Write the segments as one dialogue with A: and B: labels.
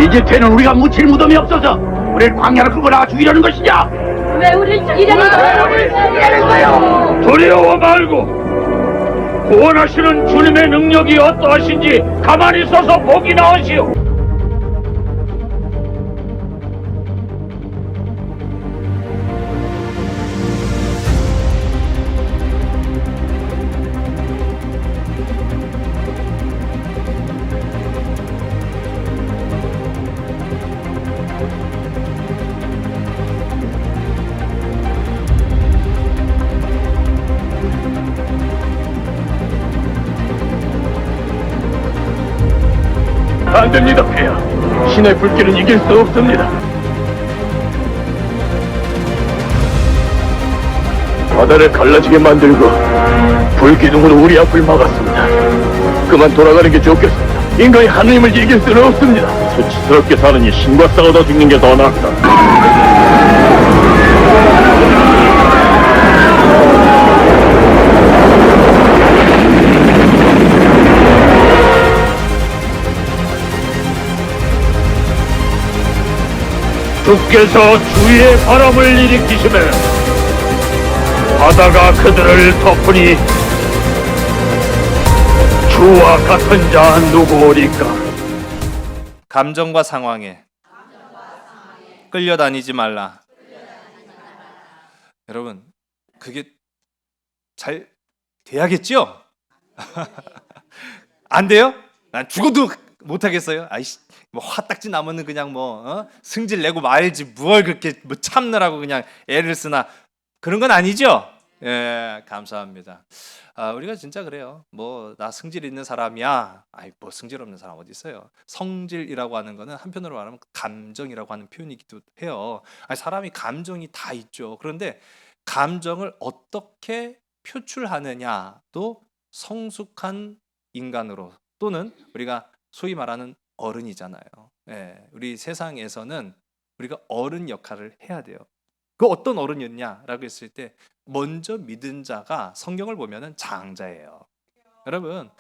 A: 이제 되는 우리가 묻힐 무덤이 없어서 우리를 광야로 끌고 나가 죽이려는 것이냐?
B: 왜 우리를 죽이려는 거예요?
A: 두려워 말고 구원하시는 주님의 능력이 어떠하신지 가만히 서서 보기나 하시오. 안 됩니다, 폐하. 신의 불길은 이길 수 없습니다. 바다를 갈라지게 만들고 불기둥으로 우리 앞을 막았습니다. 그만 돌아가는 게 좋겠습니다. 인간이 하느님을 이길 수는 없습니다. 수치스럽게 사느니 신과 싸우다 죽는 게 더 낫다. 주께서 주의 바람을 일으키시면 바다가 그들을 덮으니 주와 같은 자 누구오리까?
C: 감정과 상황에 끌려다니지 말라. 여러분, 그게 잘 돼야겠죠? 안 돼요? 난 죽어도 못하겠어요. 아이씨, 뭐 화딱지 나면은 그냥 승질 내고 말지 뭘 그렇게 뭐 참느라고 그냥 애를 쓰나, 그런 건 아니죠? 예, 감사합니다. 우리가 진짜 그래요. 뭐 나 승질 있는 사람이야. 아이, 뭐 승질 없는 사람 어디 있어요? 성질이라고 하는 거는 한편으로 말하면 감정이라고 하는 표현이기도 해요. 아니, 사람이 감정이 다 있죠. 그런데 감정을 어떻게 표출하느냐도 성숙한 인간으로, 또는 우리가 소위 말하는 어른이잖아요. 예, 우리 세상에서는 우리가 어른 역할을 해야 돼요. 그 어떤 어른이었냐라고 했을 때 먼저 믿은 자가 성경을 보면은 장자예요. 여러분,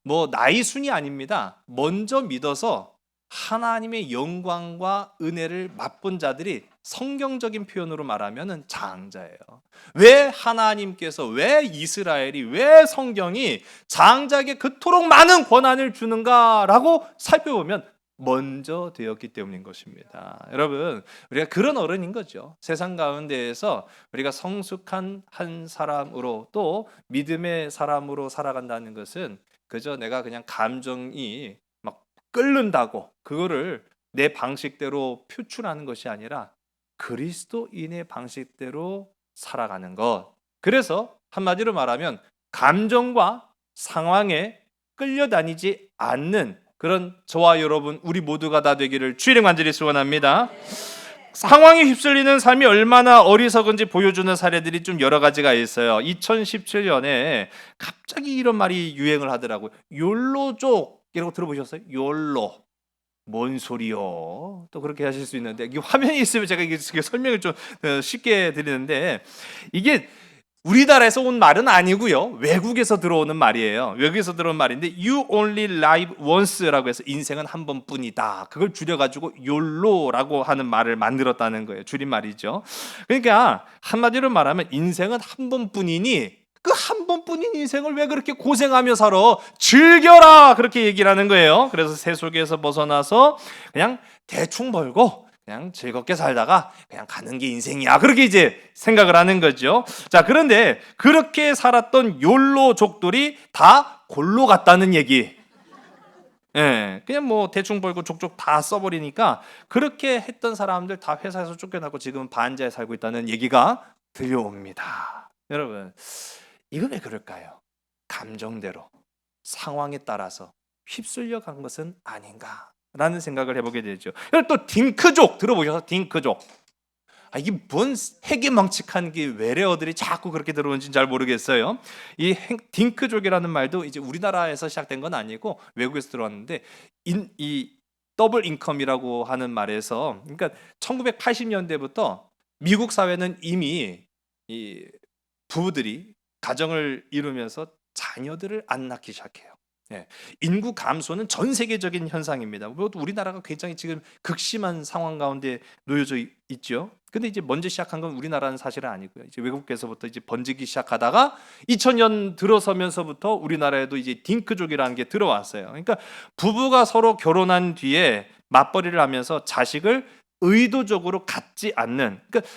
C: 뭐 나이 순이 아닙니다. 먼저 믿어서 하나님의 영광과 은혜를 맛본 자들이 성경적인 표현으로 말하면은 장자예요. 왜 하나님께서, 왜 이스라엘이, 왜 성경이 장자에게 그토록 많은 권한을 주는가라고 살펴보면 먼저 되었기 때문인 것입니다. 여러분, 우리가 그런 어른인 거죠. 세상 가운데에서 우리가 성숙한 한 사람으로, 또 믿음의 사람으로 살아간다는 것은 그저 내가 그냥 감정이 막 끓는다고 그거를 내 방식대로 표출하는 것이 아니라 그리스도인의 방식대로 살아가는 것. 그래서 한마디로 말하면 감정과 상황에 끌려다니지 않는 그런 저와 여러분, 우리 모두가 다 되기를 주의 이름 간절히 소원합니다. 상황에 휩쓸리는 삶이 얼마나 어리석은지 보여주는 사례들이 좀 여러 가지가 있어요. 2017년에 갑자기 이런 말이 유행을 하더라고요. 욜로족이라고 들어보셨어요? 욜로. 뭔 소리요? 또 그렇게 하실 수 있는데, 이게 화면이 있으면 제가 이게 설명을 좀 쉽게 드리는데, 이게 우리나라에서 온 말은 아니고요. 외국에서 들어오는 말이에요. 외국에서 들어온 말인데 You only live once라고 해서 인생은 한 번뿐이다. 그걸 줄여가지고 YOLO라고 하는 말을 만들었다는 거예요. 줄임말이죠. 그러니까 한마디로 말하면 인생은 한 번뿐이니 그 한 번뿐인 인생을 왜 그렇게 고생하며 살아? 즐겨라! 그렇게 얘기를 하는 거예요. 그래서 세속에서 벗어나서 그냥 대충 벌고 그냥 즐겁게 살다가 그냥 가는 게 인생이야. 그렇게 이제 생각을 하는 거죠. 자, 그런데 그렇게 살았던 욜로족들이 다 골로 갔다는 얘기. 예, 그냥 뭐 대충 벌고 족족 다 써버리니까 그렇게 했던 사람들 다 회사에서 쫓겨나고 지금 반지하에 살고 있다는 얘기가 들려옵니다. 여러분, 이거 왜 그럴까요? 감정대로, 상황에 따라서 휩쓸려 간 것은 아닌가 라는 생각을 해보게 되죠. 또 딩크족 들어보셔서 딩크족. 이게 뭔 해괴망측한 게 외래어들이 자꾸 그렇게 들어오는지 잘 모르겠어요. 이 딩크족이라는 말도 이제 우리나라에서 시작된 건 아니고 외국에서 들어왔는데, 이 더블 인컴이라고 하는 말에서, 그러니까 1980년대부터 미국 사회는 이미 이 부부들이 가정을 이루면서 자녀들을 안 낳기 시작해요. 인구 감소는 전 세계적인 현상입니다. 뭐 우리나라가 굉장히 지금 극심한 상황 가운데 놓여져 있죠. 근데 이제 먼저 시작한 건 우리나라는 사실은 아니고요. 이제 외국에서부터 이제 번지기 시작하다가 2000년 들어서면서부터 우리나라에도 이제 딩크족이라는 게 들어왔어요. 그러니까 부부가 서로 결혼한 뒤에 맞벌이를 하면서 자식을 의도적으로 갖지 않는, 그러니까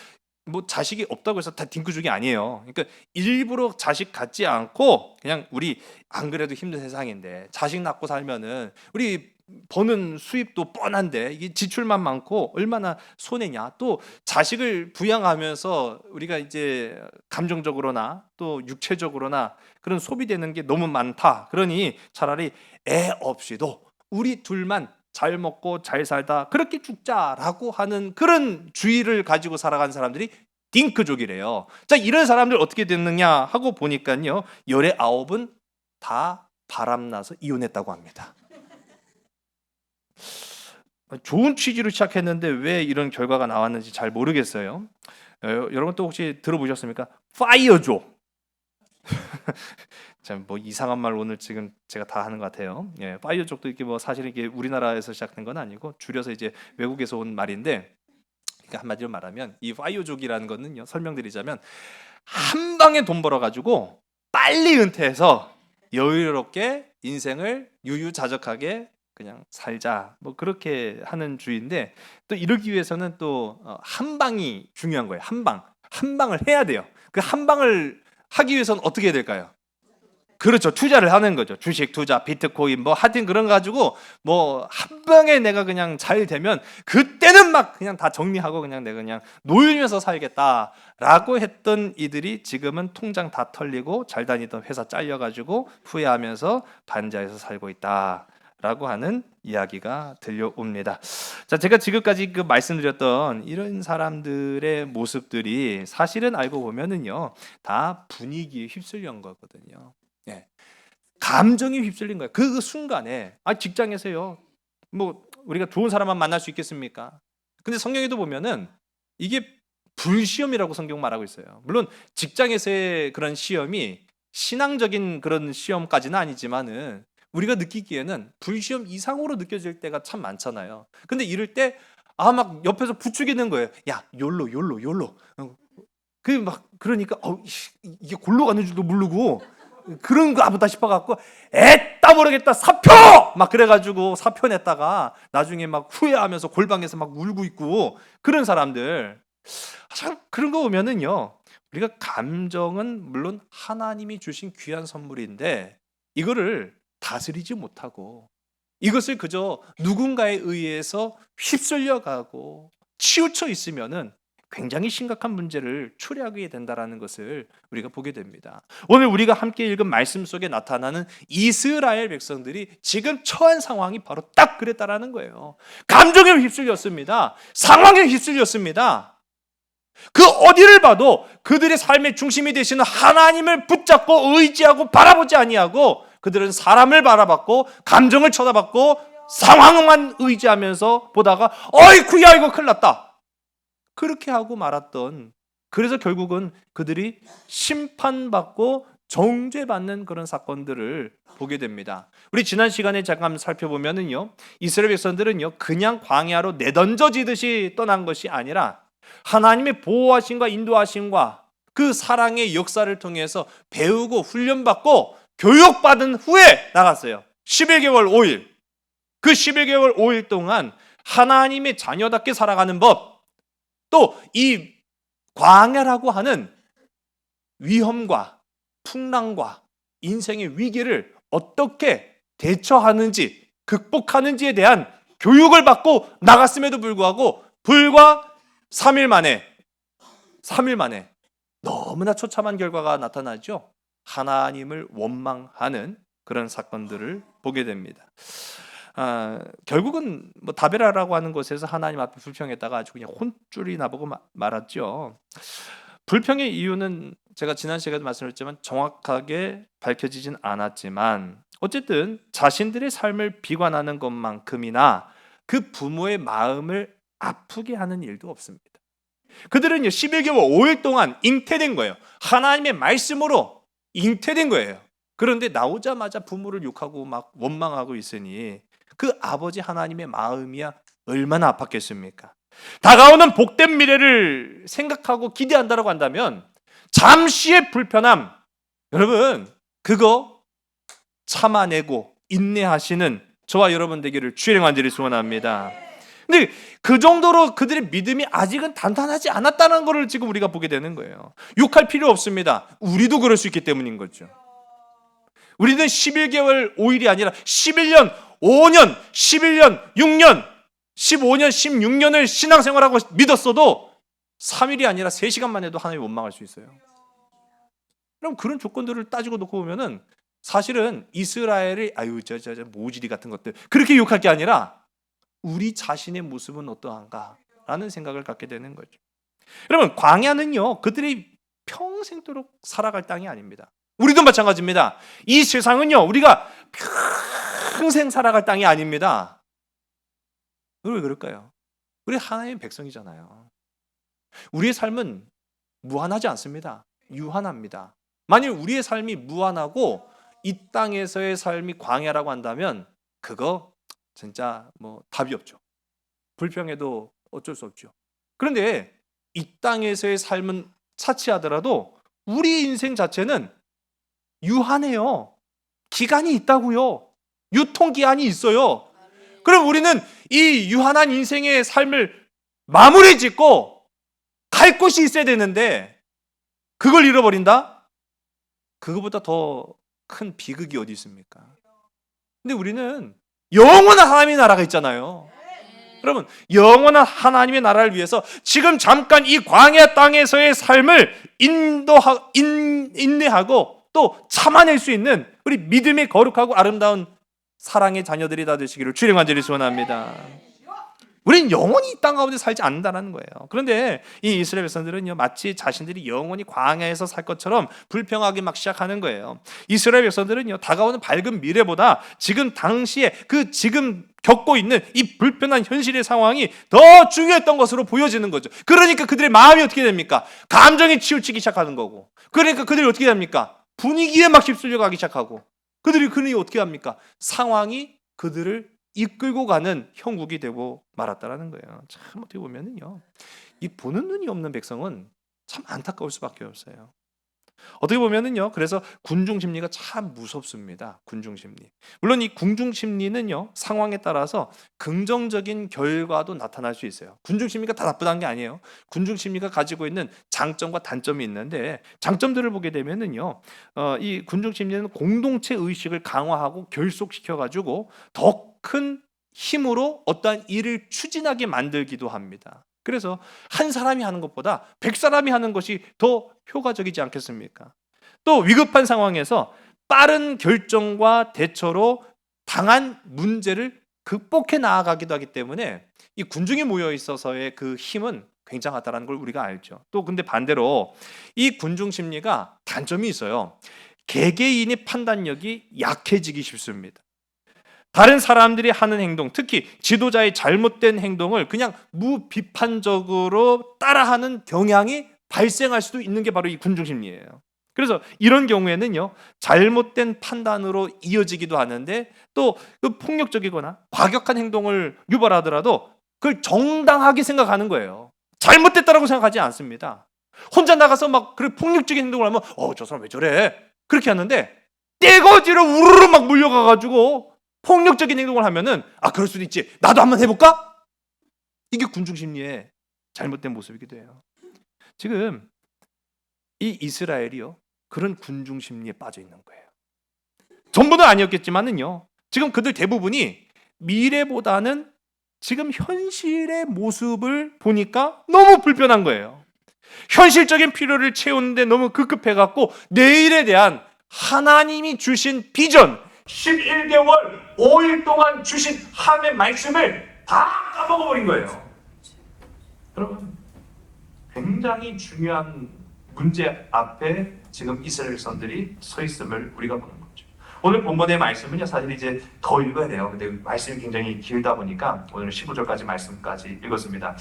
C: 뭐 자식이 없다고 해서 다 딩크족이 아니에요. 그러니까 일부러 자식 갖지 않고 그냥 우리 안 그래도 힘든 세상인데 자식 낳고 살면은 우리 버는 수입도 뻔한데 이게 지출만 많고 얼마나 손해냐. 또 자식을 부양하면서 우리가 이제 감정적으로나 또 육체적으로나 그런 소비되는 게 너무 많다. 그러니 차라리 애 없이도 우리 둘만 잘 먹고 잘 살다 그렇게 죽자라고 하는 그런 주의를 가지고 살아간 사람들이 딩크족이래요. 자, 이런 사람들 어떻게 됐느냐 하고 보니까요, 열의 9은 다 바람나서 이혼했다고 합니다. 좋은 취지로 시작했는데 왜 이런 결과가 나왔는지 잘 모르겠어요. 여러분 또 혹시 들어보셨습니까? 파이어족. 참 뭐 이상한 말 오늘 지금 제가 다 하는 것 같아요. 파이어족도 이렇게 뭐 사실 이게 우리나라에서 시작된 건 아니고 줄여서 이제 외국에서 온 말인데, 그러니까 한마디로 말하면 이 파이어족이라는 거는요, 설명드리자면 한 방에 돈 벌어가지고 빨리 은퇴해서 여유롭게 인생을 유유자적하게 그냥 살자, 뭐 그렇게 하는 주의인데, 또 이러기 위해서는 또 한 방이 중요한 거예요. 한 방을 해야 돼요. 그 한 방을 하기 위해서는 어떻게 해야 될까요? 그렇죠. 투자를 하는 거죠. 주식 투자, 비트코인 뭐 하여튼 그런 거 가지고 뭐 한 방에 내가 그냥 잘 되면 그때는 막 그냥 다 정리하고 그냥 내가 그냥 놀면서 살겠다라고 했던 이들이 지금은 통장 다 털리고 잘 다니던 회사 잘려가지고 후회하면서 반지하에서 살고 있다라고 하는 이야기가 들려옵니다. 자, 제가 지금까지 그 말씀드렸던 이런 사람들의 모습들이 사실은 알고 보면은요, 다 분위기에 휩쓸린 거거든요. 감정이 휩쓸린 거예요. 그 순간에 직장에서요, 뭐 우리가 좋은 사람만 만날 수 있겠습니까? 근데 성경에도 보면은 이게 불시험이라고 성경 말하고 있어요. 물론 직장에서의 그런 시험이 신앙적인 그런 시험까지는 아니지만은 우리가 느끼기에는 불시험 이상으로 느껴질 때가 참 많잖아요. 근데 이럴 때 막 옆에서 부추기는 거예요. 야, 욜로. 그 막 그러니까 이게 골로 가는 줄도 모르고 그런 거 보다 싶어갖고 에따 모르겠다 사표 막 그래가지고 사표 냈다가 나중에 막 후회하면서 골방에서 막 울고 있고 그런 사람들, 참 그런 거 보면은요, 우리가 감정은 물론 하나님이 주신 귀한 선물인데 이거를 다스리지 못하고 이것을 그저 누군가에 의해서 휩쓸려가고 치우쳐 있으면은 굉장히 심각한 문제를 초래하게 된다라는 것을 우리가 보게 됩니다. 오늘 우리가 함께 읽은 말씀 속에 나타나는 이스라엘 백성들이 지금 처한 상황이 바로 딱 그랬다라는 거예요. 감정에 휩쓸렸습니다. 상황에 휩쓸렸습니다. 그 어디를 봐도 그들의 삶의 중심이 되시는 하나님을 붙잡고 의지하고 바라보지 아니하고 그들은 사람을 바라봤고 감정을 쳐다봤고 상황만 의지하면서 보다가 어이쿠야 이거 큰일 났다 그렇게 하고 말았던, 그래서 결국은 그들이 심판받고 정죄받는 그런 사건들을 보게 됩니다. 우리 지난 시간에 잠깐 살펴보면은요, 이스라엘 백성들은요 그냥 광야로 내던져지듯이 떠난 것이 아니라 하나님의 보호하심과 인도하심과 그 사랑의 역사를 통해서 배우고 훈련받고 교육받은 후에 나갔어요. 11개월 5일. 그 11개월 5일 동안 하나님의 자녀답게 살아가는 법, 또 이 광야라고 하는 위험과 풍랑과 인생의 위기를 어떻게 대처하는지 극복하는지에 대한 교육을 받고 나갔음에도 불구하고 불과 3일 만에 너무나 처참한 결과가 나타나죠. 하나님을 원망하는 그런 사건들을 보게 됩니다. 결국은 뭐 다베라라고 하는 곳에서 하나님 앞에 불평했다가 아주 그냥 혼쭐이 나보고 말았죠. 불평의 이유는 제가 지난 시간에 말씀드렸지만 정확하게 밝혀지진 않았지만 어쨌든 자신들의 삶을 비관하는 것만큼이나 그 부모의 마음을 아프게 하는 일도 없습니다. 그들은요 11개월 5일 동안 잉태된 거예요. 하나님의 말씀으로 잉태된 거예요. 그런데 나오자마자 부모를 욕하고 막 원망하고 있으니 그 아버지 하나님의 마음이야 얼마나 아팠겠습니까? 다가오는 복된 미래를 생각하고 기대한다라고 한다면 잠시의 불편함, 여러분 그거 참아내고 인내하시는 저와 여러분 되기를 주의 이름으로 간절히 소원합니다. 근데 그 정도로 그들의 믿음이 아직은 단단하지 않았다는 것을 지금 우리가 보게 되는 거예요. 욕할 필요 없습니다. 우리도 그럴 수 있기 때문인 거죠. 우리는 11개월 5일이 아니라 11년, 5년, 11년, 6년, 15년, 16년을 신앙생활하고 믿었어도 3일이 아니라 3시간만 해도 하나님 원망할 수 있어요. 그럼 그런 조건들을 따지고 놓고 보면은 사실은 이스라엘이 아유 저 모지리 같은 것들 그렇게 욕할 게 아니라 우리 자신의 모습은 어떠한가라는 생각을 갖게 되는 거죠. 여러분 광야는요 그들이 평생도록 살아갈 땅이 아닙니다. 우리도 마찬가지입니다. 이 세상은요 우리가 평생 살아갈 땅이 아닙니다. 왜 그럴까요? 우리 하나님의 백성이잖아요. 우리의 삶은 무한하지 않습니다. 유한합니다. 만일 우리의 삶이 무한하고 이 땅에서의 삶이 광야라고 한다면 그거 진짜 뭐 답이 없죠. 불평해도 어쩔 수 없죠. 그런데 이 땅에서의 삶은 차치하더라도 우리 인생 자체는 유한해요. 기간이 있다고요. 유통기한이 있어요. 그럼 우리는 이 유한한 인생의 삶을 마무리 짓고 갈 곳이 있어야 되는데 그걸 잃어버린다? 그거보다 더 큰 비극이 어디 있습니까? 근데 우리는 영원한 하나님의 나라가 있잖아요. 여러분 영원한 하나님의 나라를 위해서 지금 잠깐 이 광야 땅에서의 삶을 인내하고 또 참아낼 수 있는 우리 믿음의 거룩하고 아름다운 사랑의 자녀들이 다 되시기를 주님 간절히 소원합니다. 우리는 영원히 이 땅 가운데 살지 않는다는 거예요. 그런데 이 이스라엘 백성들은요 마치 자신들이 영원히 광야에서 살 것처럼 불평하기 막 시작하는 거예요. 이스라엘 백성들은요 다가오는 밝은 미래보다 지금 당시에 그 지금 겪고 있는 이 불편한 현실의 상황이 더 중요했던 것으로 보여지는 거죠. 그러니까 그들의 마음이 어떻게 됩니까? 감정이 치우치기 시작하는 거고, 그러니까 그들이 어떻게 됩니까? 분위기에 막 휩쓸려 가기 시작하고, 그들이 어떻게 합니까? 상황이 그들을 이끌고 가는 형국이 되고 말았다라는 거예요. 참 어떻게 보면은요, 이 보는 눈이 없는 백성은 참 안타까울 수밖에 없어요. 어떻게 보면은요, 그래서 군중 심리가 참 무섭습니다. 군중 심리. 물론 이 군중 심리는요, 상황에 따라서 긍정적인 결과도 나타날 수 있어요. 군중 심리가 다 나쁘다는 게 아니에요. 군중 심리가 가지고 있는 장점과 단점이 있는데, 장점들을 보게 되면은요, 이 군중 심리는 공동체 의식을 강화하고 결속시켜 가지고 더 큰 힘으로 어떠한 일을 추진하게 만들기도 합니다. 그래서 한 사람이 하는 것보다 100사람이 하는 것이 더 효과적이지 않겠습니까? 또 위급한 상황에서 빠른 결정과 대처로 당한 문제를 극복해 나아가기도 하기 때문에 이 군중이 모여 있어서의 그 힘은 굉장하다는 걸 우리가 알죠. 또 근데 반대로 이 군중 심리가 단점이 있어요. 개개인의 판단력이 약해지기 쉽습니다. 다른 사람들이 하는 행동, 특히 지도자의 잘못된 행동을 그냥 무비판적으로 따라하는 경향이 발생할 수도 있는 게 바로 이 군중심리예요. 그래서 이런 경우에는요, 잘못된 판단으로 이어지기도 하는데 또 그 폭력적이거나 과격한 행동을 유발하더라도 그걸 정당하게 생각하는 거예요. 잘못됐다라고 생각하지 않습니다. 혼자 나가서 막 그렇게 폭력적인 행동을 하면 저 사람 왜 저래? 그렇게 하는데 떼거지로 우르르 막 몰려가가지고 폭력적인 행동을 하면은 그럴 수도 있지, 나도 한번 해볼까? 이게 군중심리의 잘못된 모습이기도 해요. 지금 이 이스라엘이요, 그런 군중심리에 빠져 있는 거예요. 전부는 아니었겠지만은요, 지금 그들 대부분이 미래보다는 지금 현실의 모습을 보니까 너무 불편한 거예요. 현실적인 필요를 채우는데 너무 급급해갖고 내일에 대한 하나님이 주신 비전, 11개월 5일 동안 주신 하나님의 말씀을 다 까먹어버린 거예요. 여러분, 굉장히 중요한 문제 앞에 지금 이스라엘 백성들이 서 있음을 우리가 보는 거죠. 오늘 본문의 말씀은요, 사실 이제 더 읽어야 돼요. 근데 말씀이 굉장히 길다 보니까 오늘 15절까지 말씀까지 읽었습니다.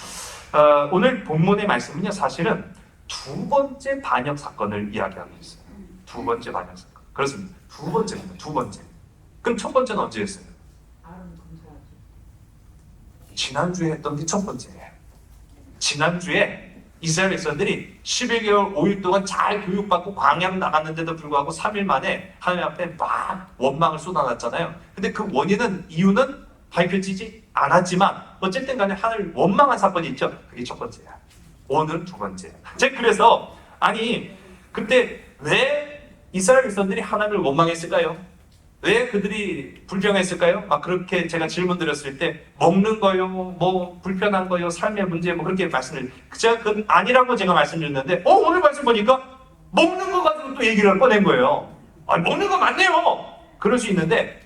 C: 오늘 본문의 말씀은요, 사실은 두 번째 반역 사건을 이야기하고 있어요. 두 번째 반역 사건.
D: 그렇습니다. 두 번째입니다. 두 번째. 그럼 첫 번째는 언제였어요? 지난주에 했던 게 첫 번째예요. 지난주에 이스라엘 백성들이 11개월 5일 동안 잘 교육받고 광야로 나갔는데도 불구하고 3일 만에 하나님 앞에 막 원망을 쏟아놨잖아요. 근데 그 원인은, 이유는 밝혀지지 않았지만 어쨌든 간에 하나님을 원망한 사건이 있죠. 그게 첫 번째야. 오늘 두 번째. 제가 그래서 아니 그때 왜 이스라엘 백성들이 하나님을 원망했을까요? 왜 그들이 불평했을까요? 막 그렇게 제가 질문 드렸을 때 먹는 거요, 뭐 불편한 거요, 삶의 문제 뭐 그렇게 말씀을, 제가 그건 아니라고 제가 말씀드렸는데 오늘 말씀 보니까 먹는 거 가지고 또 얘기를 꺼낸 거예요. 아니 먹는 거 맞네요. 그럴 수 있는데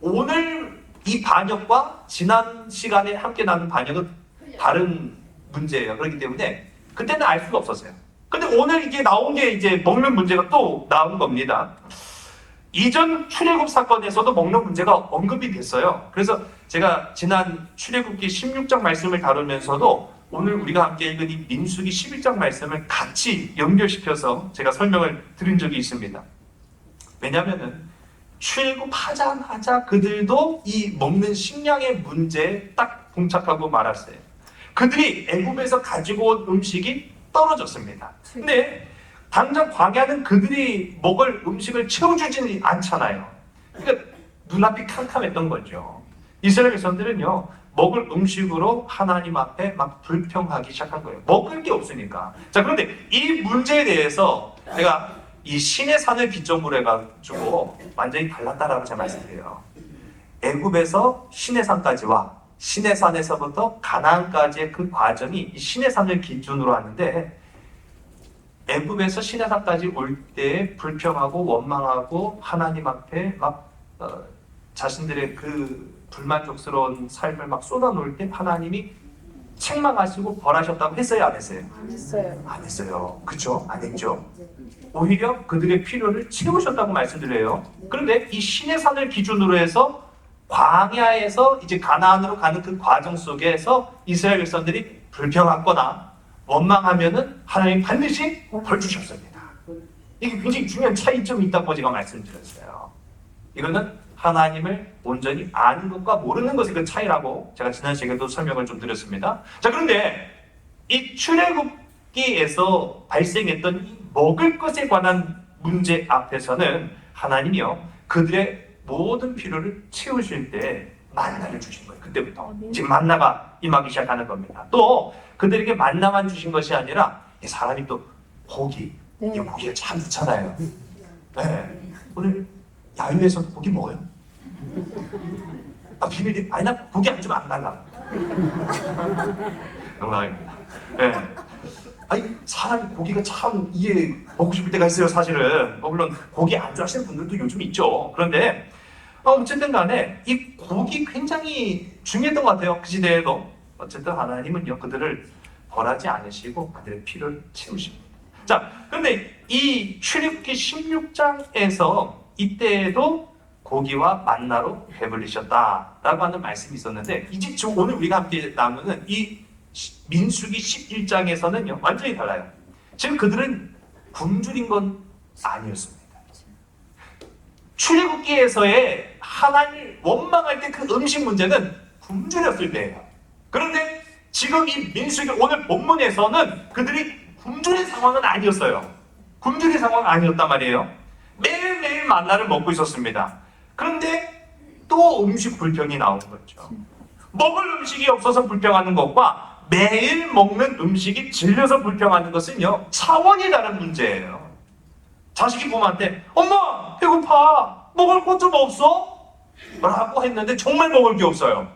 D: 오늘 이 반역과 지난 시간에 함께 나눈 반역은 다른 문제예요. 그렇기 때문에 그때는 알 수가 없었어요. 근데 오늘 이게 나온 게 이제 먹는 문제가 또 나온 겁니다. 이전 출애굽 사건에서도 먹는 문제가 언급이 됐어요. 그래서 제가 지난 출애굽기 16장 말씀을 다루면서도 오늘 우리가 함께 읽은 이 민수기 11장 말씀을 같이 연결시켜서 제가 설명을 드린 적이 있습니다. 왜냐하면은 출애굽하자마자 그들도 이 먹는 식량의 문제에 딱 봉착하고 말았어요. 그들이 애굽에서 가지고 온 음식이 떨어졌습니다. 근데 당장 광야는 그들이 먹을 음식을 채워주지는 않잖아요. 그러니까 눈앞이 캄캄했던 거죠. 이스라엘 백성들은요, 먹을 음식으로 하나님 앞에 막 불평하기 시작한 거예요. 먹을 게 없으니까. 자, 그런데 이 문제에 대해서 제가 이 신의 산을 기점으로 해가지고 완전히 달랐다라고 제가 말씀드려요. 애굽에서 신의 산까지와 신의 산에서부터 가나안까지의 그 과정이 이 신의 산을 기준으로 하는데, 애굽에서 신의 산까지 올 때 불평하고 원망하고 하나님 앞에 막 자신들의 그 불만족스러운 삶을 막 쏟아놓을 때 하나님이 책망하시고 벌하셨다고 했어요, 안 했어요?
B: 안 했어요.
D: 안 했어요. 그렇죠? 안 했죠. 오히려 그들의 필요를 채우셨다고 말씀드려요. 그런데 이 신의 산을 기준으로 해서 광야에서 이제 가나안으로 가는 그 과정 속에서 이스라엘 백성들이 불평하거나 원망하면은 하나님 반드시 벌 주셨습니다. 이게 굉장히 중요한 차이점이 있다고 제가 말씀드렸어요. 이거는 하나님을 온전히 아는 것과 모르는 것의 그 차이라고 제가 지난 시간에도 설명을 좀 드렸습니다. 자, 그런데 이 출애굽기에서 발생했던 이 먹을 것에 관한 문제 앞에서는 하나님이요, 그들의 모든 필요를 채우실 때 만나를 주신 거예요. 그때부터 지금 만나가 임하기 시작하는 겁니다. 또 그들에게 만나만 주신 것이 아니라 이 사람이 또 고기, 이 고기가 참 좋잖아요. 네. 오늘 야유에서 고기 먹어요? 아, 비밀이 아니, 나 고기 안 주면 안 달라. 농담입니다. 네. 아니, 사람이 고기가 참 이게 먹고 싶을 때가 있어요, 사실은. 물론 고기 안 좋아하시는 분들도 요즘 있죠. 그런데 어쨌든 간에 이 고기 굉장히 중요했던 것 같아요, 그 시대에도. 어쨌든 하나님은요, 그들을 벌하지 않으시고 그들의 필요를 채우십니다. 자, 그런데 이 출애굽기 16장에서 이때에도 고기와 만나로 배불리셨다라고 하는 말씀이 있었는데, 이제 지금 오늘 우리가 함께 나누는 이 민수기 11장에서는요 완전히 달라요. 지금 그들은 굶주린 건 아니었습니다. 출애굽기에서의 하나님을 원망할 때 그 음식 문제는 굶주렸을 때예요. 그런데 지금 이 민수기 오늘 본문에서는 그들이 굶주린 상황은 아니었어요. 굶주린 상황은 아니었단 말이에요. 매일매일 만나를 먹고 있었습니다. 그런데 또 음식 불평이 나온 거죠. 먹을 음식이 없어서 불평하는 것과 매일 먹는 음식이 질려서 불평하는 것은요 차원이 다른 문제예요. 자식이 부모한테 엄마 배고파, 먹을 것 좀 없어? 라고 했는데 정말 먹을 게 없어요.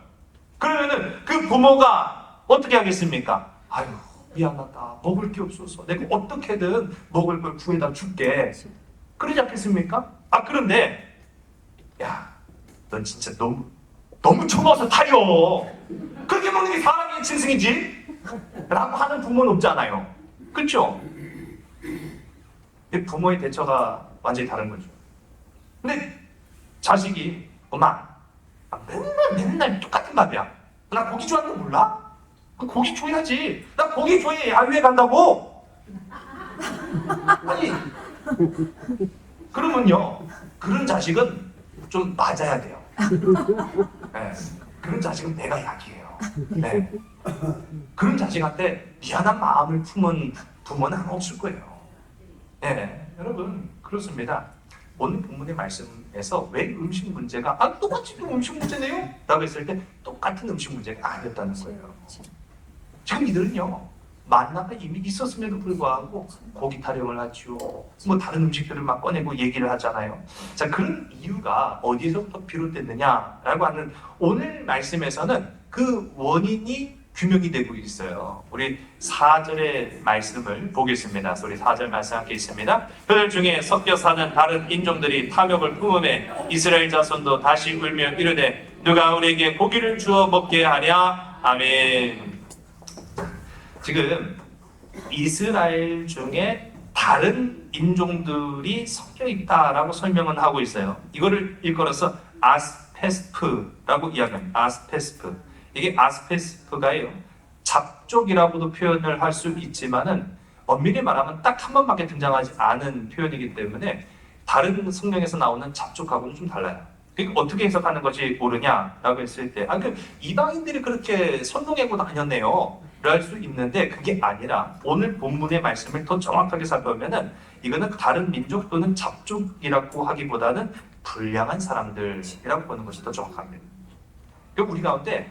D: 그러면은 그 부모가 어떻게 하겠습니까? 아유 미안하다, 먹을 게 없어서 내가 어떻게든 먹을 걸 구해다 줄게, 그러지 않겠습니까? 아, 그런데 야, 넌 진짜 너무 초마워서 타요. 그렇게 먹는 게 사람의 짐승이지? 라고 하는 부모는 없잖아요. 그렇죠? 부모의 대처가 완전히 다른 거죠. 근데 자식이 엄마 맨날 똑같은 밥이야. 나 고기 좋아하는 거 몰라? 그 고기 줘야지. 나 고기 줘야 야유회 간다고. 아니 그러면요, 그런 자식은 좀 맞아야 돼요. 네. 그런 자식은 내가 약이에요. 네. 그런 자식한테 미안한 마음을 품은 부모는 아마 없을 거예요. 네. 여러분, 그렇습니다. 오늘 본문의 말씀에서 왜 음식 문제가 똑같이 음식 문제네요? 라고 했을 때 똑같은 음식 문제가 아니었다는 거예요. 지금 이들은요, 만나가 이미 있었음에도 불구하고 고기 타령을 하죠. 뭐 다른 음식들을 막 꺼내고 얘기를 하잖아요. 자, 그런 이유가 어디서부터 비롯됐느냐라고 하는 오늘 말씀에서는 그 원인이 규명이 되고 있어요. 우리 4절의 말씀을 보겠습니다. 우리 4절 말씀 함께 있습니다. 그들 중에 섞여 사는 다른 인종들이 탐욕을 품음에 이스라엘 자손도 다시 울며 이르되 누가 우리에게 고기를 주어 먹게 하랴. 아멘. 지금 이스라엘 중에 다른 인종들이 섞여 있다라고 설명은 하고 있어요. 이거를 일컬어서 아스페스프라고 이야기합니다. 아스페스프. 이게 아스페스프가요, 잡족이라고도 표현을 할 수 있지만은 엄밀히 말하면 딱 한 번밖에 등장하지 않은 표현이기 때문에 다른 성경에서 나오는 잡족하고는 좀 달라요. 그러니까 어떻게 해석하는 것이 옳으냐라고 했을 때, 그 이방인들이 그렇게 선동하고 다녔네요. 할 수 있는데 그게 아니라 오늘 본문의 말씀을 더 정확하게 살펴보면은 이거는 다른 민족 또는 잡족이라고 하기보다는 불량한 사람들이라고 보는 것이 더 정확합니다. 그러니까 우리 가운데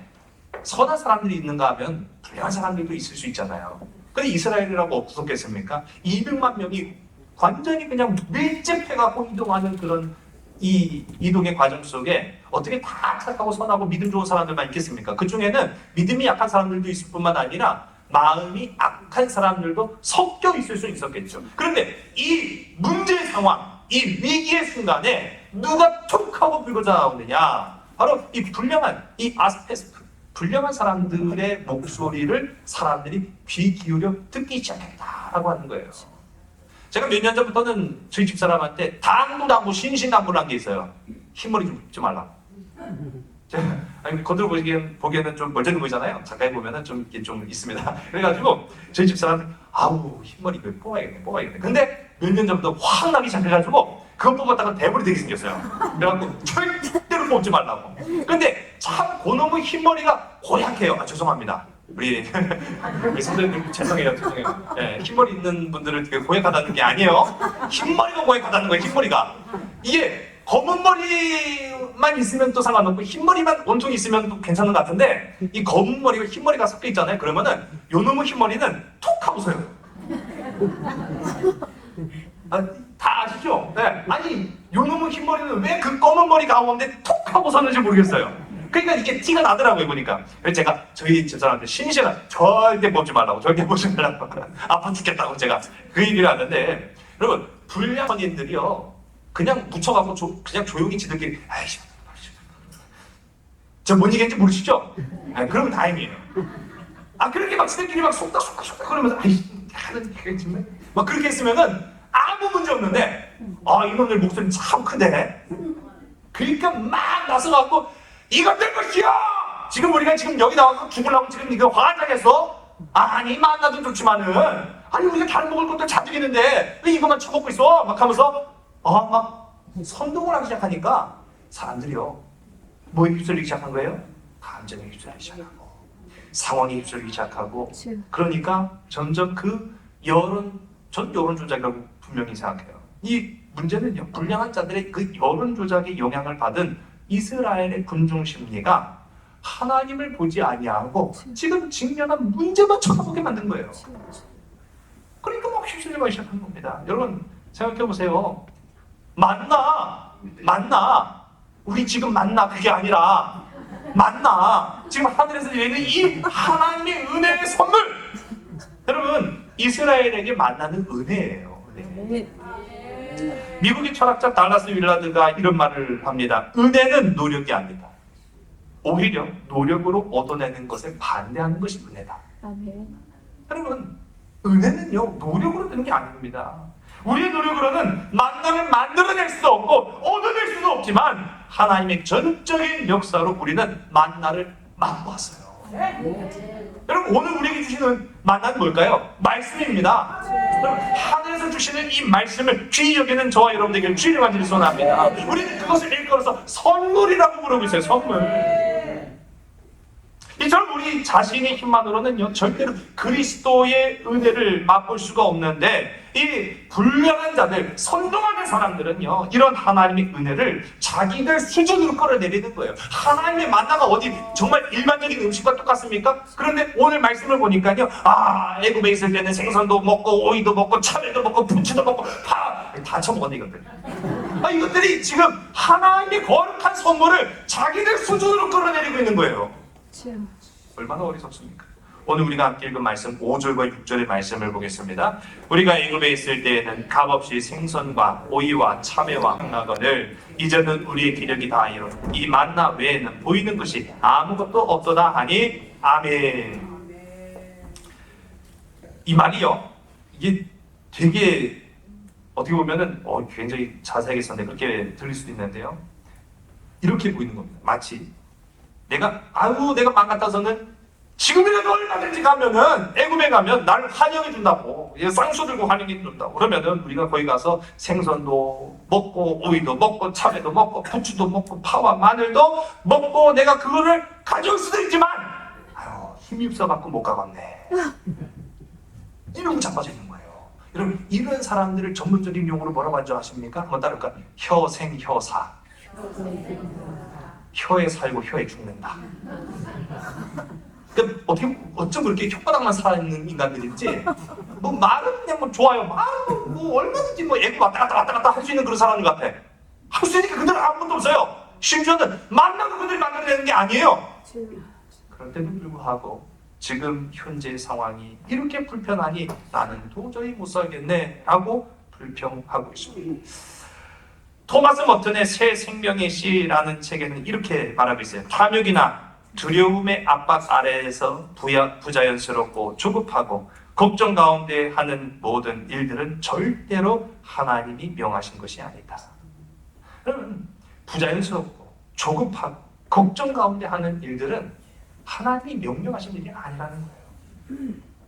D: 선한 사람들이 있는가 하면 불량한 사람들도 있을 수 있잖아요. 근데 이스라엘이라고 없었겠습니까? 200만 명이 완전히 그냥 밀집해갖고 이동하는 그런 이 이동의 과정 속에 어떻게 다 착하고 선하고 믿음 좋은 사람들만 있겠습니까? 그 중에는 믿음이 약한 사람들도 있을 뿐만 아니라 마음이 악한 사람들도 섞여 있을 수 있었겠죠. 그런데 이 문제의 상황, 이 위기의 순간에 누가 툭 하고 불거져 나오느냐? 바로 이 불량한 이 아스페스프, 불량한 사람들의 목소리를 사람들이 귀 기울여 듣기 시작했다라고 하는 거예요. 제가 몇 년 전부터는 저희 집사람한테 당부당부 신신당부를 한 게 있어요. 흰머리 좀 굽지 말라고. 제가 겉으로 보기에는 좀 멀쩡해 보이잖아요. 가까이 보면은 좀 있습니다. 그래가지고 저희 집사람한테 아우 흰머리 이거 뽑아야겠네. 근데 몇 년 전부터 확 나기 시작해가지고 그거 뽑았다가 대머리 되게 생겼어요. 그래갖고 절대로 뽑지 말라고. 근데 참 그놈의 흰머리가 고약해요. 죄송합니다. 우리 선생님 죄송해요. 네, 흰머리 있는 분들은 되게 고약하다는 게 아니에요. 흰머리가 고약하다는 거예요. 흰머리가 이게 검은 머리만 있으면 또 상관없고 흰머리만 온통이 있으면 또 괜찮은 것 같은데 이 검은 머리와 흰머리가 섞여 있잖아요. 그러면은 요놈의 흰머리는 툭 하고 서요. 다 아시죠? 네. 아니 요놈의 흰머리는 왜 그 검은 머리 가운데 툭 하고 서는지 모르겠어요. 그러니까 이게 티가 나더라고요, 보니까. 그래서 제가 저희 집사람한테 신신한 절대 뽑지 말라고, 아파 죽겠다고 제가 그 얘기를 하는데, 여러분, 불량원인들이요, 그냥 묻혀가고 그냥 조용히 지들끼리, 아이씨, 저 뭔 얘기인지 모르시죠? 그러면 다행이에요. 그렇게 막 지들끼리 막 속닥 그러면서, 아이씨, 하는 얘기 정말. 막 그렇게 했으면은 아무 문제 없는데, 이놈들 목소리 참 크네. 그러니까 막 나서갖고, 이것들 것이요! 지금 우리가 지금 여기 나와서 죽으려고 지금 이거 화장했어? 아니 만나도 좋지만은 아니 우리가 다른 먹을 것도 잔뜩 있는데 왜 이것만 처먹고 있어? 막 하면서 막 선동을 하기 시작하니까 사람들이요 뭐에 휩쓸리기 시작한 거예요? 감정에 휩쓸리기 시작하고 상황에 휩쓸리기 시작하고 그러니까 점점 그 전 여론 조작이라고 분명히 생각해요. 이 문제는요 불량한 자들의 그 여론 조작의 영향을 받은 이스라엘의 군중 심리가 하나님을 보지 아니하고 지금 직면한 문제만 쳐다보게 만든 거예요. 그러니까 막 휩쓸려가기 시작한 겁니다. 여러분 생각해 보세요. 만나 우리 지금 만나 그게 아니라 만나 지금 하늘에서 내리는 이 하나님의 은혜의 선물. 여러분 이스라엘에게 만나는 은혜예요. 은혜. 미국의 철학자 달라스 윌라드가 이런 말을 합니다. 은혜는 노력이 아니다. 오히려 노력으로 얻어내는 것에 반대하는 것이 은혜다. 여러분, 은혜는요 노력으로 되는 게 아닙니다. 우리의 노력으로는 만남을 만들어낼 수도 없고 얻어낼 수도 없지만 하나님의 전적인 역사로 우리는 만나를 맛보았어요. 여러분 오늘 우리에게 주시는 만나는 뭘까요? 말씀입니다. 여러분 하늘에서 주시는 이 말씀을 귀히 여기는 저와 여러분들에게 주의를 간절히 소원합니다. 우리는 그것을 일컬어서 선물이라고 부르고 있어요. 선물. 이처럼 우리 자신의 힘만으로는요 절대로 그리스도의 은혜를 맛볼 수가 없는데, 이 불량한 자들, 선동하는 사람들은요 이런 하나님의 은혜를 자기들 수준으로 끌어내리는 거예요. 하나님의 만나가 어디 정말 일반적인 음식과 똑같습니까? 그런데 오늘 말씀을 보니까요, 애굽에 있을 때는 생선도 먹고 오이도 먹고 참외도 먹고 부추도 먹고 다 처먹었네 이것들. 이것들이 지금 하나님의 거룩한 선물을 자기들 수준으로 끌어내리고 있는 거예요. 얼마나 어리석습니까? 오늘 우리가 함께 읽은 말씀 5절과 6절의 말씀을 보겠습니다. 우리가 애굽에 있을 때에는 값없이 생선과 오이와 참외와 나거늘 이제는 우리의 기력이 다하여 이 만나 외에는 보이는 것이 아무것도 없도다 하니 아멘. 이 말이요, 이게 되게 어떻게 보면은 굉장히 자세하게 썼는데 그렇게 들릴 수도 있는데요, 이렇게 보이는 겁니다. 마치 내가 맘 같아서는 지금이라도 얼마든지 가면은 애굽에 가면 나를 환영해 준다고, 쌍수 들고 환영해 준다고 그러면은 우리가 거기 가서 생선도 먹고 오이도 먹고 참외도 먹고 부추도 먹고 파와 마늘도 먹고 내가 그거를 가져올 수도 있지만 힘이 없어갖고 못 가겠네 이러고 자빠져 있는 거예요. 여러분 이런 사람들을 전문적인 용어로 뭐라고 하죠 아십니까? 한번 따를까? 혀생혀사. 혀에 살고 혀에 죽는다. 그러니까 어쩜 그렇게 혓바닥만 살아있는 인간들인지, 말은 그냥 좋아요. 말은 얼마든지 애국 왔다 갔다 할 수 있는 그런 사람들 같아. 할 수 있으니까 그들은 아무것도 없어요. 심지어는 만나도 그들이 만들어내는 게 아니에요. 그런데도 불구하고 지금 현재 상황이 이렇게 불편하니 나는 도저히 못 살겠네 라고 불평하고 있습니다. 토마스 머튼의 새 생명의 시라는 책에는 이렇게 말하고 있어요. 탐욕이나 두려움의 압박 아래에서 부자연스럽고 조급하고 걱정 가운데 하는 모든 일들은 절대로 하나님이 명하신 것이 아니다. 여러분 부자연스럽고 조급하고 걱정 가운데 하는 일들은 하나님이 명령하신 일이 아니라는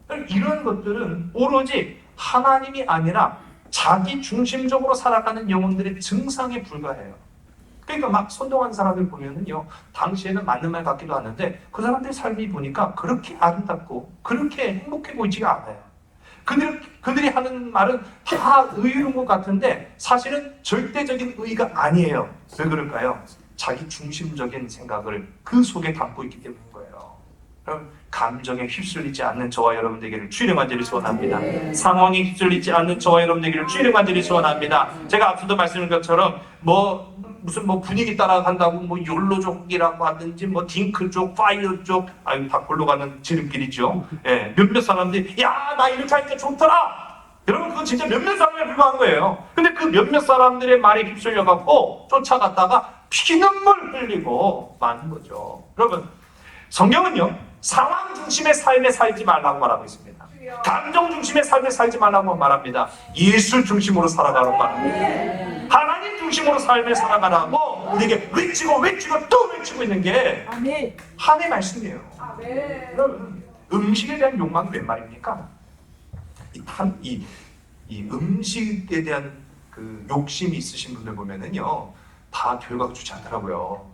D: 거예요. 이런 것들은 오로지 하나님이 아니라 자기 중심적으로 살아가는 영혼들의 증상에 불과해요. 그러니까 막 선동하는 사람들 보면은요, 당시에는 맞는 말 같기도 하는데 그 사람들의 삶이 보니까 그렇게 아름답고 그렇게 행복해 보이지가 않아요. 그들이 하는 말은 다 의로운 것 같은데 사실은 절대적인 의의가 아니에요. 왜 그럴까요? 자기 중심적인 생각을 그 속에 담고 있기 때문인 거예요. 그럼 감정에 휩쓸리지 않는 저와 여러분들에게를 주의를 간절히 소원합니다. 상황에 휩쓸리지 않는 저와 여러분들에게를 주의를 간절히 소원합니다. 제가 앞서도 말씀드린 것처럼 무슨 분위기 따라간다고 욜로족이라고 하든지 딩크족, 파이어족, 다 골로 가는 지름길이죠. 몇몇 사람들이 나 이렇게 하니까 좋더라. 여러분 그건 진짜 몇몇 사람에 불과한 거예요. 근데 그 몇몇 사람들의 말에 휩쓸려갖고 쫓아갔다가 피눈물 흘리고 마는 거죠. 여러분 성경은요 상황 중심의 삶에 살지 말라고 말하고 있습니다. 감정 중심의 삶에 살지 말라고 말합니다. 예수 중심으로 살아가라고 말합니다. 하나님 중심으로 삶을 살아가라고 우리에게 외치고 또 외치고 있는 게 하나님의 말씀이에요. 여러분 음식에 대한 욕망이 웬 말입니까? 이 음식에 대한 그 욕심이 있으신 분들 보면은요 다 결과가 좋지 않더라고요.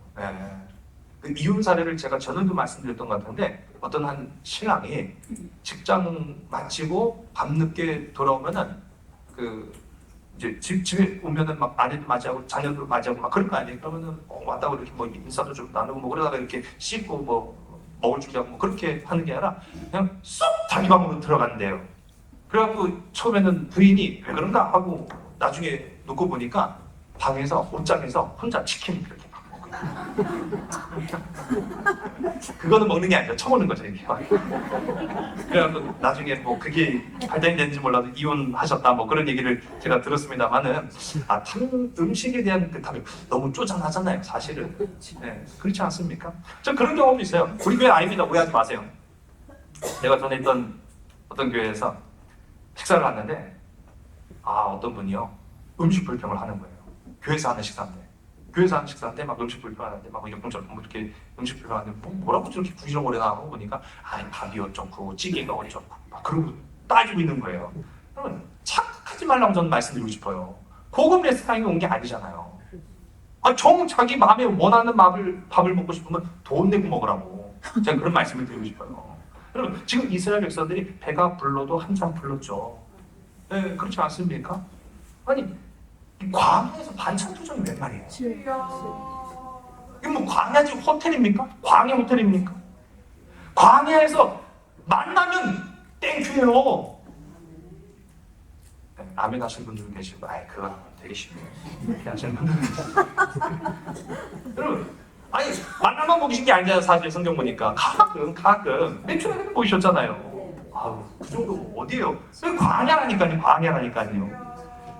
D: 그 이혼 사례를 제가 전에도 말씀드렸던 것 같은데 어떤 한 신랑이 직장 마치고 밤늦게 돌아오면은 이제 집에 오면은 막 아내도 맞이하고 자녀도 맞이하고 막 그런 거 아니에요? 그러면은 왔다고 이렇게 인사도 좀 나누고 그러다가 이렇게 씻고 먹을 준비하고 그렇게 하는 게 아니라 그냥 쏙 자기 방으로 들어간대요. 그래갖고 처음에는 부인이 왜 그런가 하고 나중에 놓고 보니까 방에서 옷장에서 혼자 치킨 그렇게 막 먹어요. 그거는 먹는 게 아니라 처먹는 거죠 이게. 그래갖고 나중에 그게 발단이 됐는지 몰라도 이혼하셨다 그런 얘기를 제가 들었습니다만은 음식에 대한 그 탐욕 너무 쪼잔하잖아요 사실은. 그렇지 않습니까? 저 그런 경험도 있어요. 우리 교회 아닙니다. 오해하지 마세요. 내가 전에 있던 어떤 교회에서 식사를 하는데 어떤 분이요 음식 불평을 하는 거예요. 교회에서 하는 식사인데 교회에서 하는 식사인데 막 음식 불편한데 막 이렇게 뭐 이렇게 음식 불편한데 뭐라고 저렇게 부지런거리나 하고 보니까 밥이 어쩌고 찌개가 어쩌고 막 그러고 따지고 있는 거예요. 그러면 착하지 말라고 저는 말씀드리고 싶어요. 고급 레스토랑에 온 게 아니잖아요. 정 자기 마음에 원하는 밥을 먹고 싶으면 돈 내고 먹으라고 제가 그런 말씀을 드리고 싶어요. 여러분 지금 이스라엘 백성들이 배가 불러도 한참 불렀죠. 네, 그렇지 않습니까? 아니 광야에서 반찬 투정이 웬 말이에요? 이거 뭐 광야지 호텔입니까? 광야 호텔입니까? 광야에서 만나면 땡큐예요. 네, 아멘 하시는 분들 계시고 그거 되게 쉽네요. 이렇게 하시는 분들 여러분 아니 만나만 보기신 게 아니잖아요. 사실 성경 보니까 가끔 맨 처음에 보이셨잖아요. 그 정도 어디예요? 광야라니까요.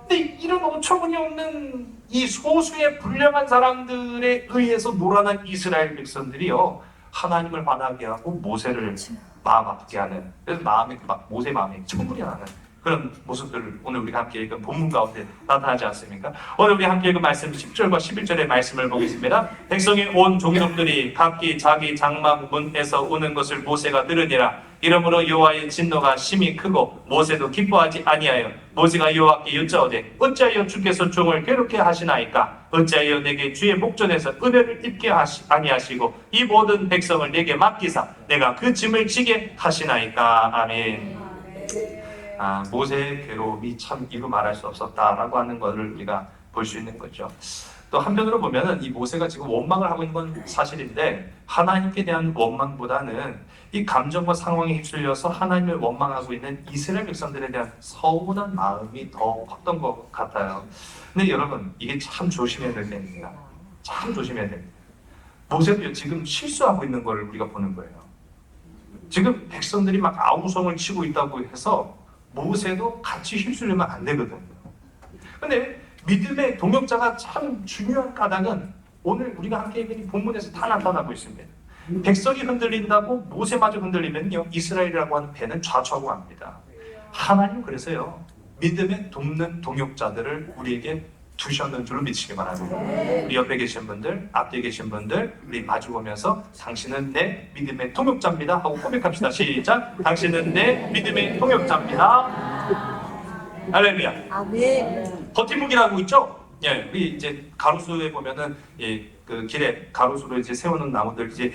D: 근데 이런 어처구니 없는 이 소수의 불량한 사람들에 의해서 놀아난 이스라엘 백성들이요 하나님을 화나게 하고 모세를 마음 아프게 하는, 그래서 모세 마음에 천불이 나는 그런 모습들을 오늘 우리가 함께 읽은 본문 가운데 나타나지 않습니까? 오늘 우리 함께 읽은 말씀 10절과 11절의 말씀을 보겠습니다. 백성의 온 종족들이 각기 자기 장막 문에서 우는 것을 모세가 들으니라. 이러므로 여호와의 진노가 심히 크고 모세도 기뻐하지 아니하여 모세가 여호와께 여짜오되 어찌하여 주께서 종을 괴롭게 하시나이까? 어찌하여 내게 주의 목전에서 은혜를 입게 아니하시고 이 모든 백성을 내게 맡기사 내가 그 짐을 지게 하시나이까? 아멘. 모세의 괴로움이 참 이루 말할 수 없었다라고 하는 것을 우리가 볼 수 있는 거죠. 또 한편으로 보면은 이 모세가 지금 원망을 하고 있는 건 사실인데 하나님께 대한 원망보다는 이 감정과 상황에 휩쓸려서 하나님을 원망하고 있는 이스라엘 백성들에 대한 서운한 마음이 더 컸던 것 같아요. 근데 여러분 이게 참 조심해야 될 때입니다. 참 조심해야 됩니다. 모세도 지금 실수하고 있는 걸 우리가 보는 거예요. 지금 백성들이 막 아우성을 치고 있다고 해서 모세도 같이 휩쓸리면 안 되거든요. 근데 믿음의 동역자가 참 중요한 까닭은 오늘 우리가 함께 읽은 이 본문에서 다 나타나고 있습니다. 백성이 흔들린다고 모세마저 흔들리면요 이스라엘이라고 하는 배는 좌초하고 갑니다. 하나님 그래서요 믿음에 돕는 동역자들을 우리에게 두셨는 줄로 믿으시기 바랍니다. 우리 옆에 계신 분들, 앞에 계신 분들 우리 마주보면서 당신은 내 믿음의 동역자입니다 하고 고백합시다. 시작. 당신은 내 믿음의 동역자입니다. 할렐루야. 아멘. 버팀목이라고 있죠? 예, 우리 이제 가로수에 보면은 그 길에 가로수로 이제 세우는 나무들 이제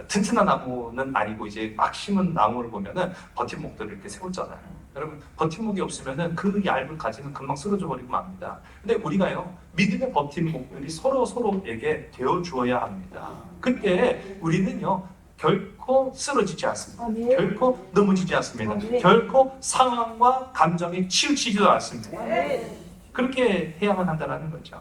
D: 튼튼한 나무는 아니고 이제 막 심은 나무를 보면은 버팀목들을 이렇게 세웠잖아요. 여러분 버팀목이 없으면은 그 얇은 가지는 금방 쓰러져 버리고 맙니다. 근데 우리가요 믿음의 버팀목들이 서로에게 되어 주어야 합니다. 그때 우리는요 결코 쓰러지지 않습니다. 결코 넘어지지 않습니다. 결코 상황과 감정에 치우치지도 않습니다. 그렇게 해야만 한다는 거죠.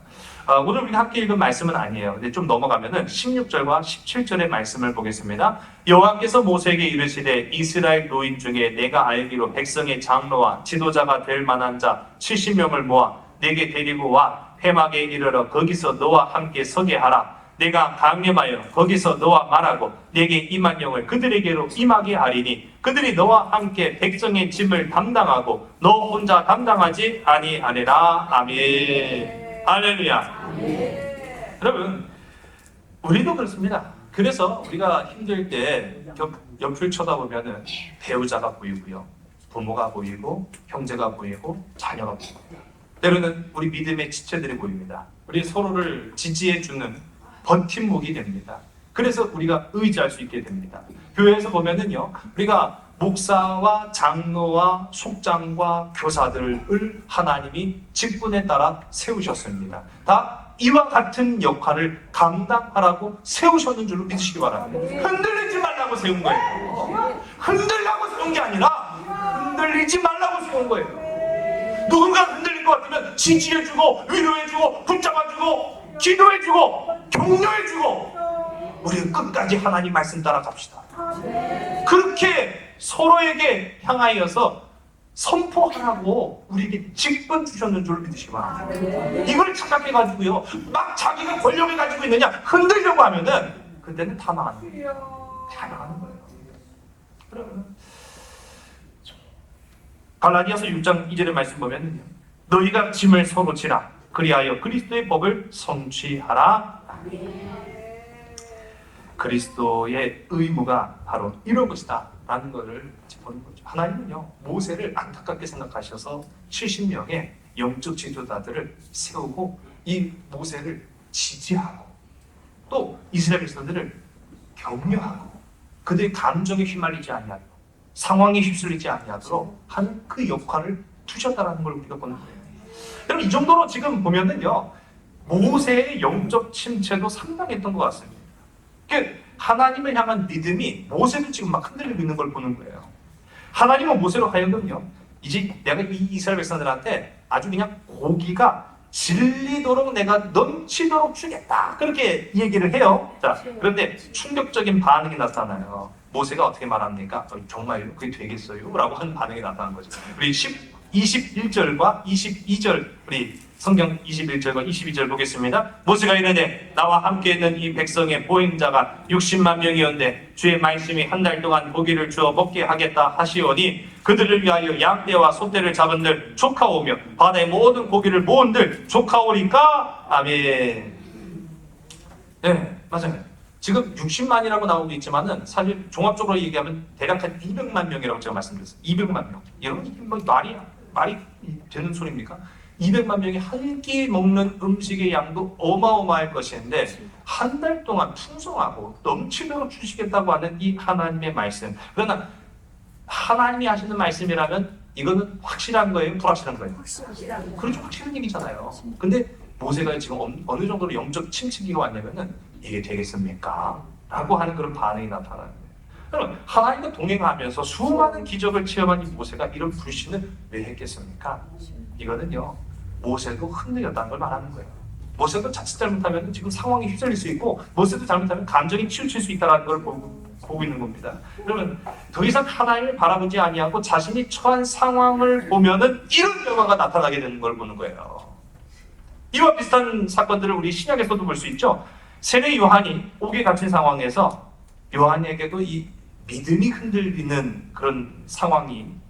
D: 오늘 우리가 함께 읽은 말씀은 아니에요. 근데 좀 넘어가면은 16절과 17절의 말씀을 보겠습니다. 여호와께서 모세에게 이르시되 이스라엘 노인 중에 내가 알기로 백성의 장로와 지도자가 될 만한 자 70명을 모아 내게 데리고 와 회막에 이르러 거기서 너와 함께 서게 하라. 내가 강림하여 거기서 너와 말하고 내게 임한 영을 그들에게로 임하게 하리니 그들이 너와 함께 백성의 짐을 담당하고 너 혼자 담당하지 아니하리라. 아멘. 할렐루야. 여러분 우리도 그렇습니다. 그래서 우리가 힘들 때 옆을 쳐다보면은 배우자가 보이고요, 부모가 보이고 형제가 보이고 자녀가 보입니다. 때로는 우리 믿음의 지체들이 보입니다. 우리 서로를 지지해주는 버팀목이 됩니다. 그래서 우리가 의지할 수 있게 됩니다. 교회에서 보면은요, 우리가 목사와 장로와 속장과 교사들을 하나님이 직분에 따라 세우셨습니다. 다 이와 같은 역할을 감당하라고 세우셨는 줄로 믿으시기 바랍니다. 흔들리지 말라고 세운 거예요. 흔들라고 세운 게 아니라 흔들리지 말라고 세운 거예요. 누군가 흔들릴 것 같으면 지지해주고 위로해주고 붙잡아주고 기도해주고 격려해주고 우리는 끝까지 하나님 말씀 따라 갑시다. 그렇게 서로에게 향하여서 선포하라고 우리에게 직분 주셨는 줄 믿으시기 바랍니다. 이걸 착각해가지고요 막 자기가 권력을 가지고 있느냐 흔들려고 하면은 그때는 다 망하는 거예요. 다 망하는 거예요. 그러면 갈라디아서 6장 2절의 말씀 보면은요 너희가 짐을 서로 지라 그리하여 그리스도의 법을 성취하라. 그리스도의 의무가 바로 이런 것이다 라는 것을 보는 거죠. 하나님은요, 모세를 안타깝게 생각하셔서 70명의 영적 지도자들을 세우고 이 모세를 지지하고 또 이스라엘 백성들을 격려하고 그들의 감정에 휘말리지 아니하도록, 상황에 휩쓸리지 아니하도록 하는 그 역할을 두셨다라는 걸 우리가 보는 거예요. 여러분, 이 정도로 지금 보면은요, 모세의 영적 침체도 상당했던 것 같습니다. 하나님을 향한 믿음이 모세도 지금 막 흔들리고 있는 걸 보는 거예요. 하나님은 모세로 하여금요, 이제 내가 이 이스라엘 백성들한테 아주 그냥 고기가 질리도록 내가 넘치도록 주겠다, 그렇게 얘기를 해요. 자, 그런데 충격적인 반응이 나타나요. 모세가 어떻게 말합니까? 정말요? 그게 되겠어요? 라고 하는 반응이 나타난 거죠. 우리 21절과 22절, 우리 성경 21절과 22절 보겠습니다. 모세가 이르되 나와 함께 있는 이 백성의 보행자가 60만 명이었는데 주의 말씀이 한 달 동안 고기를 주어 먹게 하겠다 하시오니 그들을 위하여 양떼와 소떼를 잡은들 족하오며 바다의 모든 고기를 모은들 족하오리까? 아멘. 네, 맞아요. 지금 60만이라고 나오고 있지만은 사실 종합적으로 얘기하면 대략 한 200만 명이라고 제가 말씀드렸어요. 200만 명. 여러분, 이게 뭐 말이 되는 소리입니까? 200만 명이 한 끼 먹는 음식의 양도 어마어마할 것인데 한 달 동안 풍성하고 넘치도록 주시겠다고 하는 이 하나님의 말씀. 그러나 하나님이 하시는 말씀이라면 이거는 확실한 거예요? 불확실한 거예요? 그렇죠, 확실한 얘기잖아요. 근데 모세가 지금 어느 정도로 영적 침체기가 왔냐면은 이게 되겠습니까? 라고 하는 그런 반응이 나타나는 거예요. 그럼 하나님과 동행하면서 수많은 기적을 체험한 이 모세가 이런 불신을 왜 했겠습니까? 이거는요, 모세도 흔들렸다는 걸 말하는 거예요. 모세도 자칫 잘못하면 지금 상황이 휘둘릴 수 있고 모세도 잘못하면 감정이 치우칠 수 있다는 걸 보고 있는 겁니다. 그러면 더 이상 하나님을 바라보지 아니하고 자신이 처한 상황을 보면은 이런 결과가 나타나게 되는 걸 보는 거예요. 이와 비슷한 사건들을 우리 신약에서도 볼 수 있죠. 세례 요한이 옥에 갇힌 상황에서 요한에게도 이 믿음이 흔들리는 그런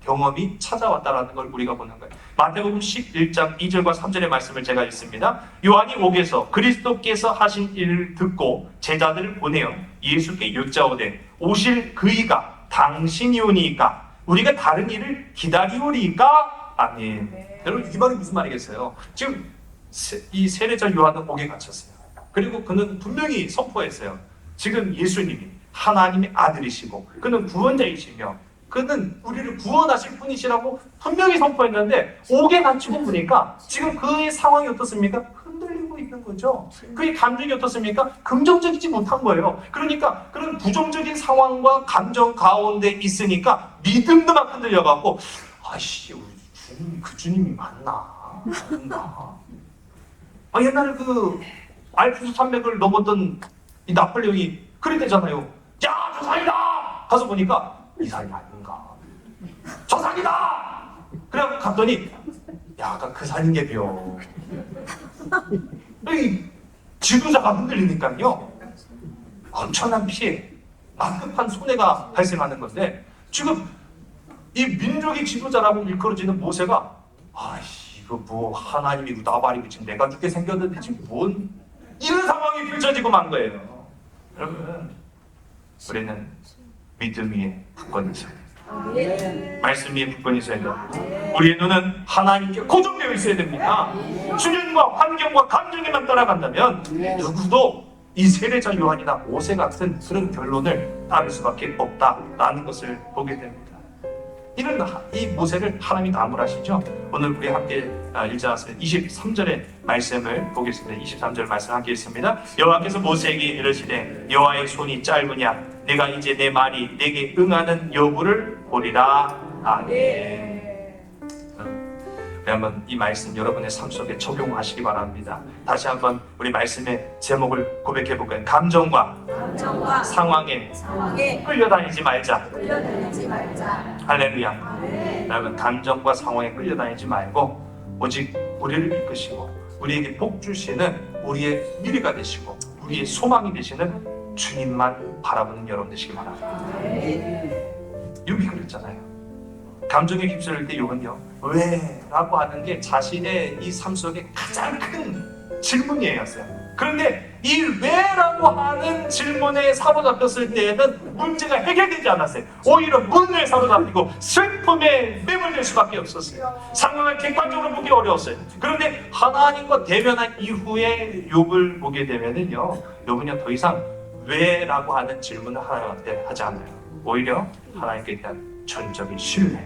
D: 경험이 찾아왔다는 걸 우리가 보는 거예요. 마태복음 11장 2절과 3절의 말씀을 제가 읽습니다. 요한이 옥에서 그리스도께서 하신 일을 듣고 제자들을 보내어 예수께 여짜오되 오실 그이가 당신이오니까 우리가 다른 일을 기다리오리까? 아멘. 여러분, 이 말이 무슨 말이겠어요? 지금 이 세례자 요한은 옥에 갇혔어요. 그리고 그는 분명히 선포했어요. 지금 예수님이 하나님의 아들이시고 그는 구원자이시며 그는 우리를 구원하실 분이시라고 분명히 선포했는데 옥에 갇히고 보니까 지금 그의 상황이 어떻습니까? 흔들리고 있는 거죠. 그의 감정이 어떻습니까? 긍정적이지 못한 거예요. 그러니까 그런 부정적인 상황과 감정 가운데 있으니까 믿음도 막 흔들려갖고 아이씨, 우리 주님, 그 주님이 맞나? 옛날에 그 알프스 산맥을 넘었던 이 나폴레옹이 그랬대잖아요. 야, 저 산이다! 가서 보니까 이 산이 아닌가? 저 산이다! 그래갖고 갔더니 야, 아까 그 산인 게 벼. 이 지도자가 흔들리니까요, 엄청난 피해, 막급한 손해가 발생하는 건데 지금 이 민족의 지도자라고 일컬어지는 모세가 아이씨, 이거 뭐 하나님이고 나발이고 지금 내가 죽게 생겼는데 지금 뭔 이런 상황이 펼쳐지고 만 거예요. 여러분, 우리는 믿음 위에 굳건히 있어야 돼요. 말씀 위에 굳건히 있어야 돼요. 우리의 눈은 하나님께 고정되어 있어야 됩니다. 주변과 환경과 감정에만 따라간다면 누구도 이 세례자 요한이나 모세 같은 그런 결론을 따를 수밖에 없다라는 것을 보게 됩니다. 이 모세를 하나님이 나무라시죠. 오늘 우리 함께 읽자 23절의 말씀을 보겠습니다. 23절 말씀 함께 읽습니다. 여호와께서 모세에게 이르시되 여호와의 손이 짧으냐 내가 이제 내 말이 내게 응하는 여부를 보리라. 아멘. 한번 이 말씀 여러분의 삶 속에 적용하시기 바랍니다. 다시 한번 우리 말씀의 제목을 고백해 볼까요? 감정과 상황에 끌려다니지 말자. 할렐루야. 여러분, 감정과 상황에 끌려다니지 말고 오직 우리를 이끄시고 우리에게 복 주시는 우리의 미래가 되시고 우리의 소망이 되시는 주님만 바라보는 여러분 되시기 바랍니다. 욥이 그랬잖아요. 감정에 휩쓸릴 때 욥은요, 왜? 라고 하는 게 자신의 이 삶 속에 가장 큰 질문이에요. 그런데 이 왜라고 하는 질문에 사로잡혔을 때에는 문제가 해결되지 않았어요. 오히려 문을 사로잡히고 슬픔에 매몰될 수밖에 없었어요. 상황을 객관적으로 보기 어려웠어요. 그런데 하나님과 대면한 이후에 욥을 보게 되면은요, 욥은요 더 이상 왜라고 하는 질문을 하나님한테 하지 않아요. 오히려 하나님께 대한 전적인 신뢰,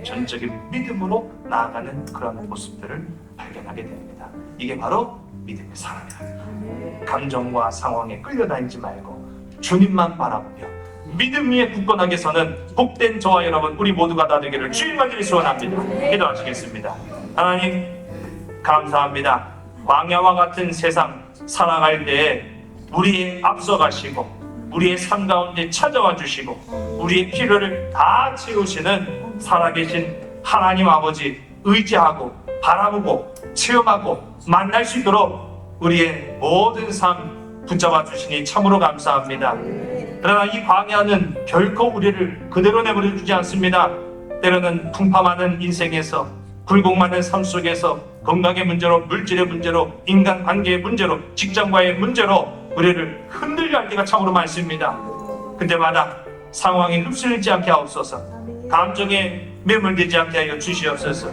D: 전적인 믿음으로 나아가는 그런 모습들을 발견하게 됩니다. 이게 바로 믿음의 사람이다. 감정과 상황에 끌려다니지 말고 주님만 바라보며 믿음 위에 굳건하게 서는 복된 저와 여러분 우리 모두가 다 되기를 주님 간절히 소원합니다. 기도하시겠습니다. 하나님 감사합니다. 광야와 같은 세상 살아갈 때에 우리의 앞서가시고 우리의 삶 가운데 찾아와 주시고 우리의 필요를 다 채우시는 살아계신 하나님 아버지 의지하고 바라보고 체험하고 만날 수 있도록 우리의 모든 삶 붙잡아 주시니 참으로 감사합니다. 그러나 이 광야는 결코 우리를 그대로 내버려 두지 않습니다. 때로는 풍파 많은 인생에서 굴곡 많은 삶 속에서 건강의 문제로, 물질의 문제로, 인간관계의 문제로, 직장과의 문제로 우리를 흔들려 할 때가 참으로 많습니다. 그때마다 상황에 휩쓸리지 않게 하옵소서, 감정에 매몰되지 않게 하여 주시옵소서.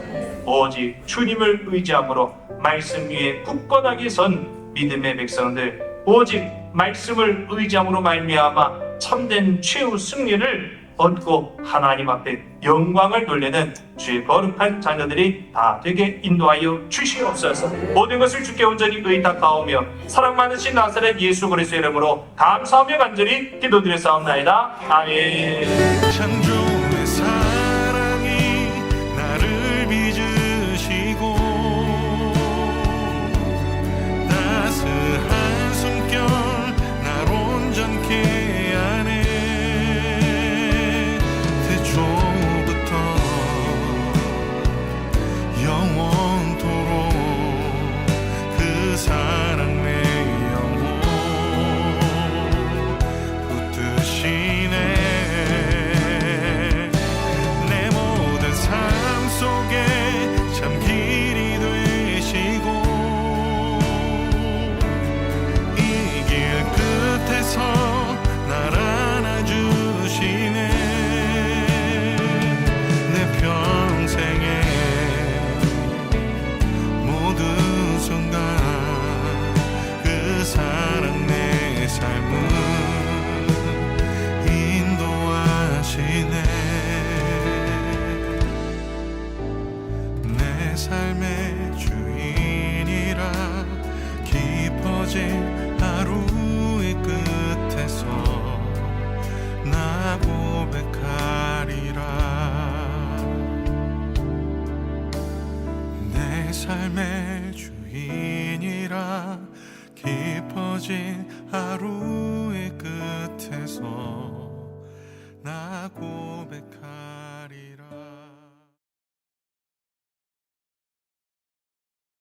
D: 오직 주님을 의지함으로 말씀 위에 굳건하게 선 믿음의 백성들, 오직 말씀을 의지함으로 말미암아 참된 최후 승리를 얻고 하나님 앞에 영광을 돌리는 주의 거룩한 자녀들이 다 되게 인도하여 주시옵소서. 모든 것을 주께 온전히 의탁하오며 사랑 많으신 나사렛 예수 그리스도의 이름으로 감사하며 간절히 기도드렸사옵나이다. 아멘.
E: 창조의 사랑이 나를 빚으시고 따스한 숨결 날 온전케 하네. 태초부터 영원토록 그 사랑 내 영혼 붙드시네. 내 모든 삶 속에 참 길이 되시고 이 길 끝에서 날 안아주시네. 내 평생에 모든 순간 그 사랑 내 삶을 인도하시네. 내 삶의 주인이라 깊어진 하루의 끝에서 나 고백하리라. 내 삶의 주인이라 깊어진 하루의 끝에서 나 고백하리라.